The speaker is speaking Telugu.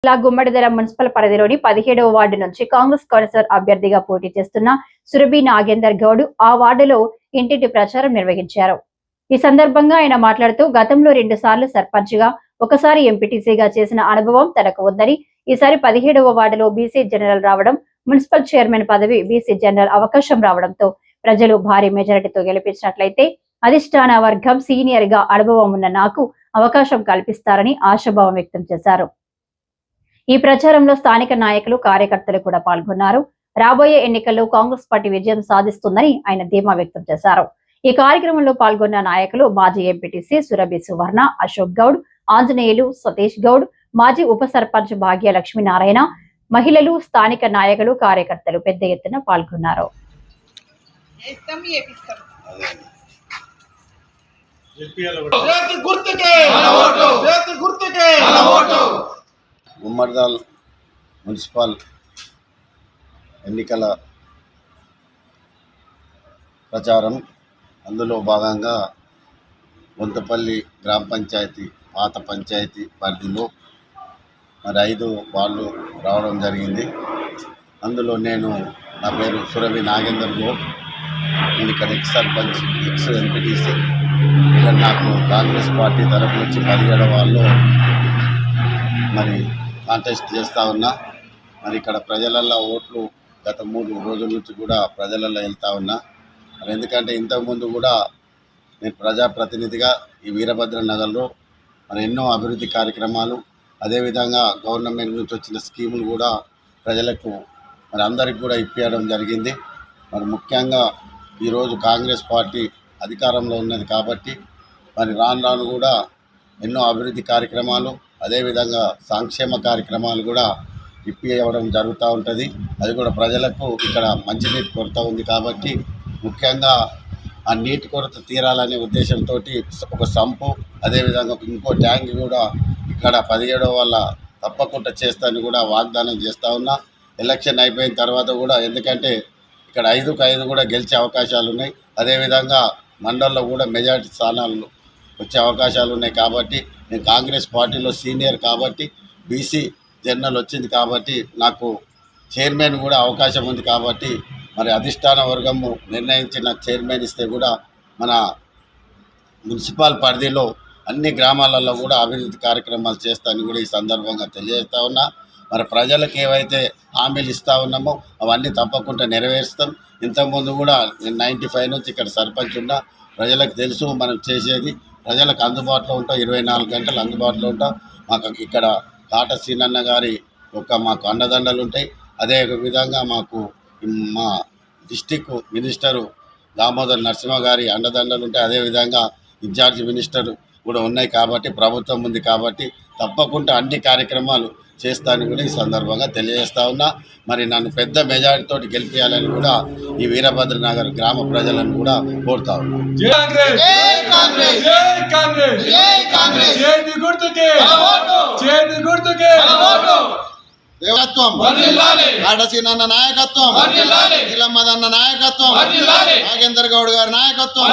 జిల్లా గుమ్మడిదల మున్సిపల్ పరిధిలోని 17వ వార్డు నుంచి కాంగ్రెస్ కౌన్సిలర్ అభ్యర్థిగా పోటీ చేస్తున్న సురభి నాగేందర్ గౌడ్ ఆ వార్డులో ఇంటింటి ప్రచారం నిర్వహించారు. ఈ సందర్భంగా ఆయన మాట్లాడుతూ గతంలో 2 సార్లు సర్పంచ్గా, ఒకసారి ఎంపీటీసీగా చేసిన అనుభవం తనకు ఉందని, ఈసారి 17వ వార్డులో బీసీ జనరల్ రావడం, మున్సిపల్ చైర్మన్ పదవి బీసీ జనరల్ అవకాశం రావడంతో ప్రజలు భారీ మెజారిటీతో గెలిపించినట్లయితే అధిష్టాన వర్గం సీనియర్ గా అనుభవం ఉన్న నాకు అవకాశం కల్పిస్తారని ఆశాభావం వ్యక్తం చేశారు. ఈ ప్రచారంలో స్థానిక నాయకులు, కార్యకర్తలు కూడా పాల్గొన్నారు. రాబోయే ఎన్నికల్లో కాంగ్రెస్ పార్టీ విజయం సాధిస్తుందని ఆయన ధీమా వ్యక్తం చేశారు. ఈ కార్యక్రమంలో పాల్గొన్న నాయకులు మాజీ ఎంపీటీసీ సురభి సువర్ణ, అశోక్ గౌడ్, ఆంజనేయులు, సతీష్ గౌడ్, మాజీ ఉప సర్పంచ్ భాగ్య లక్ష్మీనారాయణ, మహిళలు, స్థానిక నాయకులు, కార్యకర్తలు పెద్ద ఎత్తున పాల్గొన్నారు. గుమ్మడిదల మున్సిపల్ ఎన్నికల ప్రచారం, అందులో భాగంగా గుంతపల్లి గ్రామ పంచాయతీ పాత పంచాయతీ పరిధిలో మరి 5 వార్డులు రావడం జరిగింది. అందులో నా పేరు సురభి నాగేందర్ గౌడ్. నేను ఇక్కడ ఎక్స్ సర్పంచ్, ఎక్స్ ఎంపీటీసీ. ఇక్కడ నాకు కాంగ్రెస్ పార్టీ తరఫు నుంచి 17వ వార్డులో మరి కాంటెస్ట్ చేస్తూ ఉన్నా. మరి ఇక్కడ ప్రజలల్లో ఓట్లు గత 3 రోజుల నుంచి కూడా ప్రజలల్లో వెళ్తూ ఉన్నా. మరి ఎందుకంటే ఇంతకుముందు కూడా నేను ప్రజాప్రతినిధిగా ఈ వీరభద్ర నగర్లో మరి ఎన్నో అభివృద్ధి కార్యక్రమాలు, అదేవిధంగా గవర్నమెంట్ నుంచి వచ్చిన స్కీములు కూడా ప్రజలకు మరి అందరికి కూడా ఇప్పించడం జరిగింది. మరి ముఖ్యంగా ఈరోజు కాంగ్రెస్ పార్టీ అధికారంలో ఉన్నది కాబట్టి మరి రాను కూడా ఎన్నో అభివృద్ధి కార్యక్రమాలు, అదేవిధంగా సంక్షేమ కార్యక్రమాలు కూడా ఇప్పివ్వడం జరుగుతూ ఉంటుంది. అది కూడా ప్రజలకు ఇక్కడ మంచినీటి కొరత ఉంది కాబట్టి ముఖ్యంగా ఆ నీటి కొరత తీరాలనే ఉద్దేశంతో ఒక సంపు, అదేవిధంగా ఇంకో ట్యాంక్ కూడా ఇక్కడ 17వ వాళ్ళ తప్పకుండా చేస్తానని కూడా వాగ్దానం చేస్తూ ఉన్నా. ఎలక్షన్ అయిపోయిన తర్వాత కూడా, ఎందుకంటే ఇక్కడ 5కు 5 కూడా గెలిచే అవకాశాలు ఉన్నాయి. అదేవిధంగా మండలంలో కూడా మెజారిటీ స్థానాలు వచ్చే అవకాశాలు ఉన్నాయి. కాబట్టి నేను కాంగ్రెస్ పార్టీలో సీనియర్ కాబట్టి, బీసీ జనరల్ వచ్చింది కాబట్టి నాకు చైర్మన్ కూడా అవకాశం ఉంది కాబట్టి మరి అధిష్టాన వర్గము నిర్ణయించి నాకు చైర్మన్ ఇస్తే కూడా మన మున్సిపల్ పరిధిలో అన్ని గ్రామాలలో కూడా అభివృద్ధి కార్యక్రమాలు చేస్తానని కూడా ఈ సందర్భంగా తెలియజేస్తూ ఉన్నా. మరి ప్రజలకు ఏవైతే హామీలు ఇస్తూ ఉన్నామో అవన్నీ తప్పకుండా నెరవేరుస్తాం. ఇంతకుముందు కూడా నేను 95 నుంచి ఇక్కడ సర్పంచ్ ఉన్నా. ప్రజలకు తెలుసు మనం చేసేది, ప్రజలకు అందుబాటులో ఉంటాం, 24 గంటలు అందుబాటులో ఉంటాం. మాకు ఇక్కడ కాట సీనన్న గారి మాకు అండదండలు ఉంటాయి. అదే విధంగా మాకు మా డిస్టిక్ మినిస్టరు దామోదర్ నరసింహ గారి అండదండలు ఉంటాయి. అదేవిధంగా ఇన్ఛార్జ్ మినిస్టర్ కూడా ఉన్నాయి కాబట్టి, ప్రభుత్వం ఉంది కాబట్టి తప్పకుండా అన్ని కార్యక్రమాలు చేస్తానని కూడా ఈ సందర్భంగా తెలియజేస్తా ఉన్నా. మరి నన్ను పెద్ద మెజారిటీతో గెలిపించాలని కూడా ఈ వీరభద్ర నగర్ గ్రామ ప్రజలను కూడా కోరుతా ఉన్నా. దేవత్వం, ఆడసీనన్న నాయకత్వం, నీలమ్మదన్న నాయకత్వం, నాగేందర్ గౌడ్ గారి నాయకత్వం,